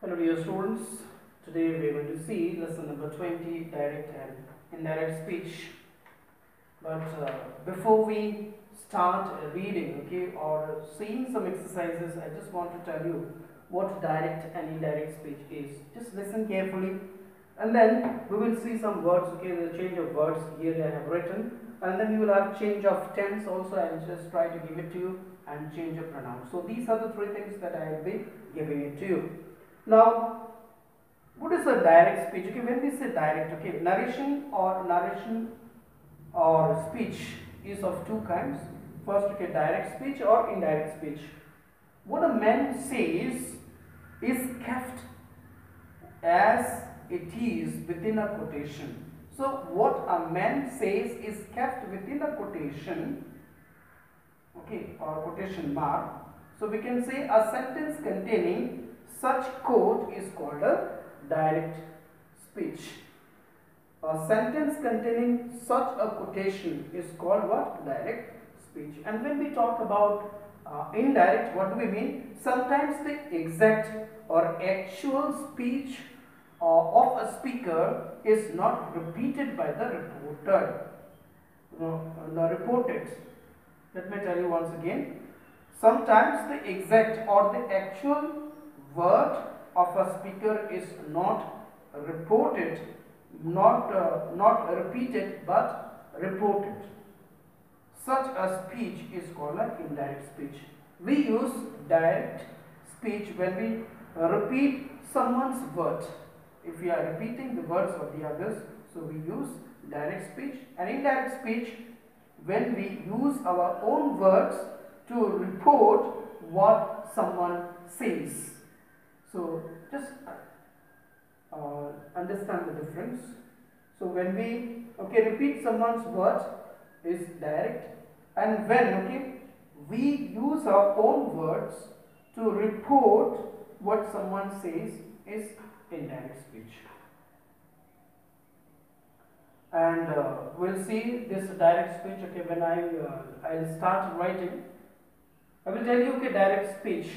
Hello dear students, today we are going to see lesson number 20, direct and indirect speech. But before we start reading, okay, or seeing some exercises, I just want to tell you what direct and indirect speech is. Just listen carefully, and then we will see some words, okay, the change of words here I have written, and then you will have change of tense also. I will just try to give it to you, and change of pronoun. So these are the three things that I will be giving it to you. Now, what is a direct speech? Okay, when we say direct, okay, narration or speech is of two kinds. First, okay, direct speech or indirect speech. What a man says is kept as it is within a quotation. So, what a man says is kept within a quotation, okay, or quotation mark. So, we can say a sentence containing such quote is called a direct speech. A sentence containing such a quotation is called what? Direct speech. And when we talk about indirect, what do we mean? Sometimes the exact or actual speech of a speaker is not repeated by the reporter. Reported. Let me tell you once again. Sometimes the exact or the actual word of a speaker is not reported, not repeated, but reported. Such a speech is called an indirect speech. We use direct speech when we repeat someone's word. If we are repeating the words of the others, so we use direct speech. And indirect speech when we use our own words to report what someone says. So just understand the difference. So when we repeat someone's word is direct, and when we use our own words to report what someone says is indirect speech. And we'll see this direct speech. Okay, when I'll start writing, I will tell you direct speech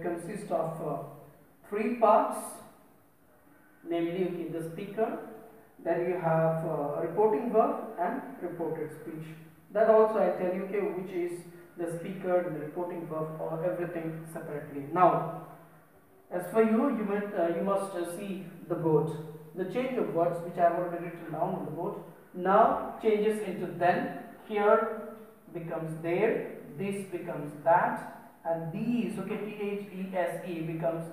consists of three parts, namely the speaker, then you have reporting verb and reported speech. That also I tell you which is the speaker, the reporting verb, or everything separately. Now, as for you, you must see the board. The change of words which I have already written down on the board now changes into then. Here becomes there. This becomes that, and these THESE becomes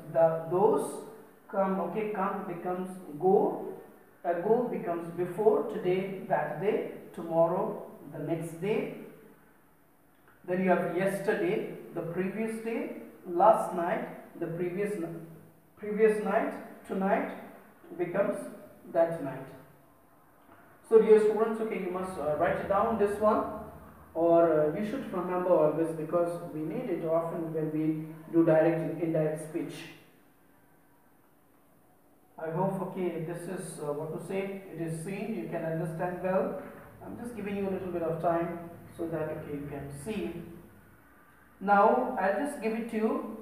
those. Come becomes go. Go becomes before, today, that day, tomorrow, the next day. Then you have yesterday, the previous day, last night, the previous night, tonight becomes that night. So dear students, you must write down this one, or you should remember all this because we need it often when we do direct and indirect speech. I hope this is what to say, it is seen, you can understand well. I'm just giving you a little bit of time so that you can see. Now I'll just give it to you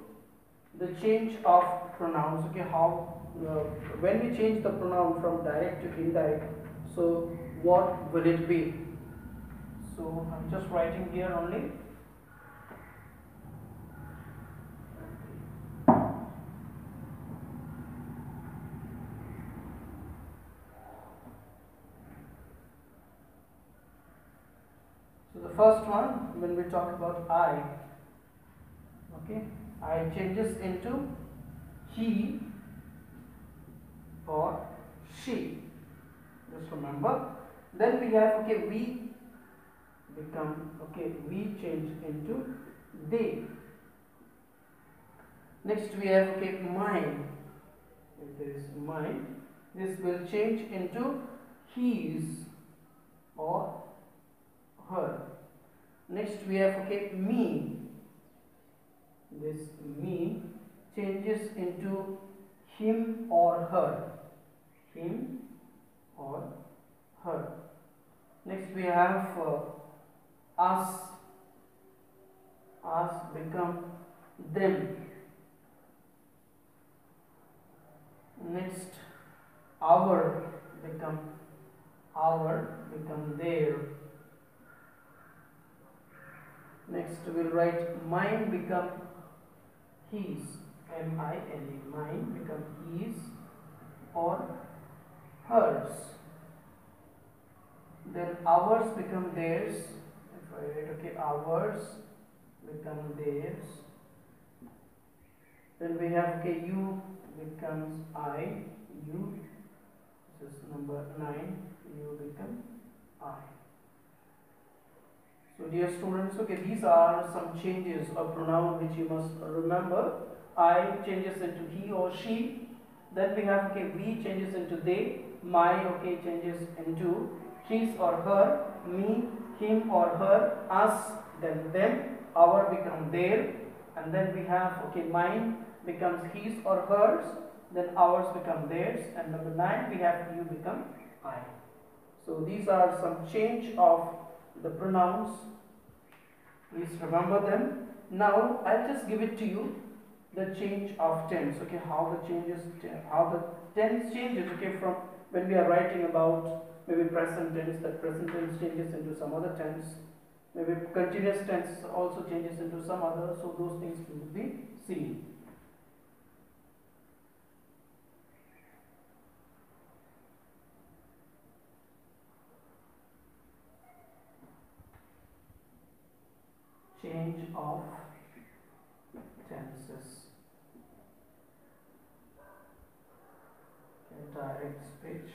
the change of pronouns. How when we change the pronoun from direct to indirect, so what will it be? So I'm just writing here only. So the first one, when we talk about I changes into he or she. Just remember. Then we have we become we change into they. Next we have mine. If there is mine, this will change into his or her. Next we have me. This me changes into him or her. Him or her. Next we have us. Us become them. Next we'll write mine become his, M-I-N-E, mine become his or hers. Then ours become theirs. If I write, okay, ours become theirs. Then we have, okay, you becomes I, you, this is number 9, you become I. So dear students, okay, these are some changes of pronoun which you must remember. I changes into he or she. Then we have, okay, we changes into they. My, okay, changes into his or her. Me, him or her. Us, then them. Our become their. And then we have, okay, mine becomes his or hers. Then ours become theirs. And number 9 we have you become I. So these are some change of the pronouns. Please remember them. Now I'll just give it to you, the change of tense. Okay, how the tense changes. Okay, from when we are writing about maybe present tense, that present tense changes into some other tense. Maybe continuous tense also changes into some other. So those things will be seen. Change of tenses. Direct speech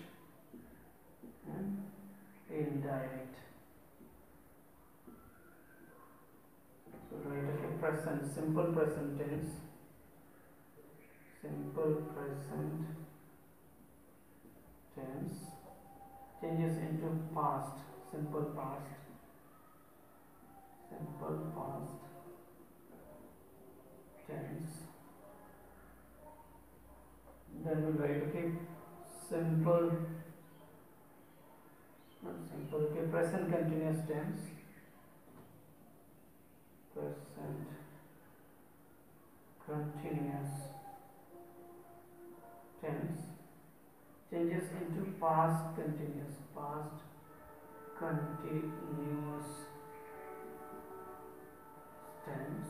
and indirect. So write, okay, present, simple present tense, simple present tense changes into past, simple past, simple past tense. Then we write, okay, simple, not simple, okay, present continuous tense, present continuous tense changes into past continuous, past continuous tense.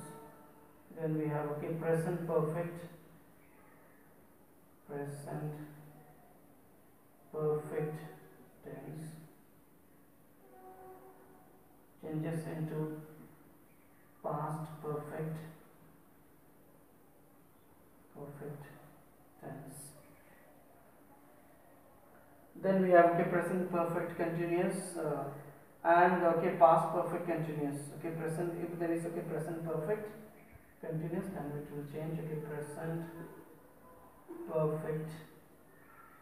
Then we have, okay, present perfect, present perfect tense changes into past perfect, perfect tense. Then we have, okay, present perfect continuous and, okay, past perfect continuous. Okay, present, if there is, okay, present perfect continuous, then it will change, okay, present perfect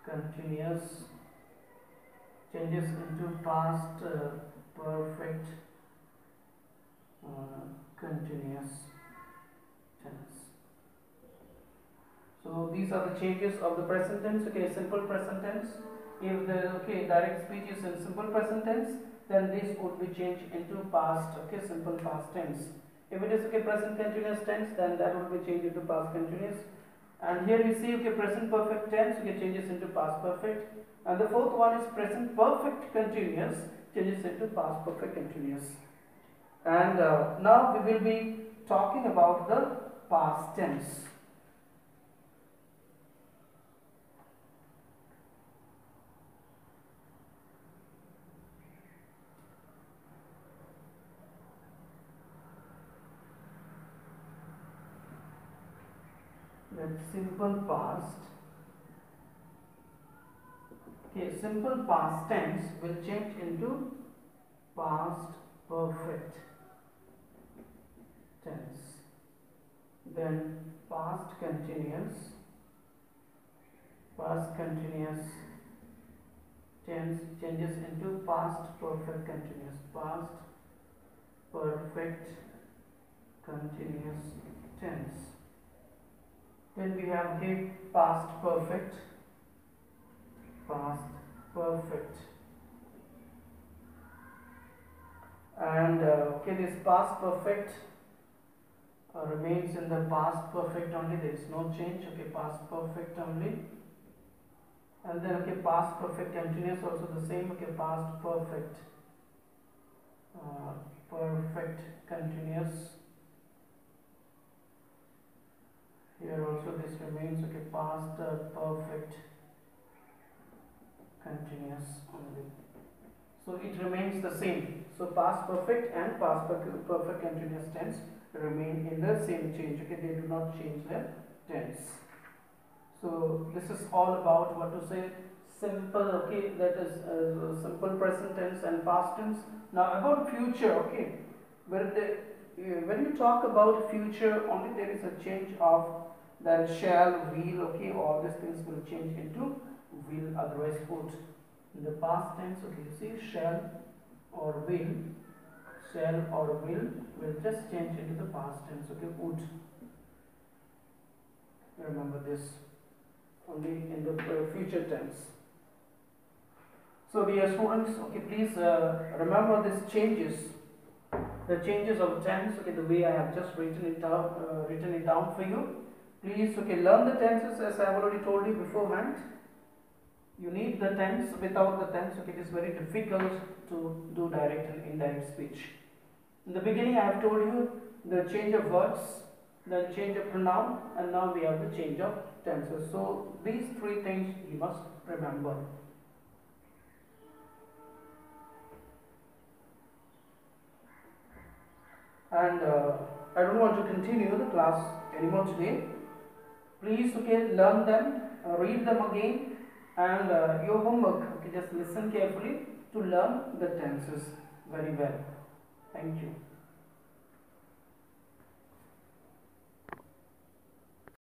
continuous changes into past perfect continuous tense. So these are the changes of the present tense. Okay, simple present tense. If the, okay, direct speech is in simple present tense, then this would be changed into past, okay, simple past tense. If it is, okay, present continuous tense, then that would be changed into past continuous. And here we see, okay, present perfect tense, okay, changes into past perfect. And the fourth one is present perfect continuous, changes into past perfect continuous. And now we will be talking about the past tense. That simple past. Okay, simple past tense will change into past perfect tense. Then past continuous tense changes into past perfect continuous, past perfect continuous tense. Then we have here past perfect, and okay, this past perfect remains in the past perfect only, there is no change, okay, past perfect only. And then, okay, past perfect continuous also the same, okay, past perfect perfect continuous. Here also this remains, okay, past perfect continuous only. So it remains the same. So past perfect and past perfect continuous tense remain in the same change. Okay, they do not change their tense. So this is all about what to say simple. Okay, that is simple present tense and past tense. Now about future. Okay, when you talk about future, only there is a change of then shall, will. Okay, all these things will change into will. Otherwise, would. In the past tense, okay, you see shall or will just change into the past tense. Okay, would. Remember this only in the future tense. So dear students, okay, please remember these changes, the changes of tense. Okay, the way I have just written it down for you. Please, okay, learn the tenses as I have already told you beforehand. You need the tense. Without the tense, okay, it is very difficult to do direct and indirect speech. In the beginning, I have told you the change of words, the change of pronoun, and now we have the change of tenses. So these three things you must remember. And I don't want to continue the class anymore today. Please, okay, learn them, read them again, and your homework, okay, just listen carefully to learn the tenses very well. Thank you.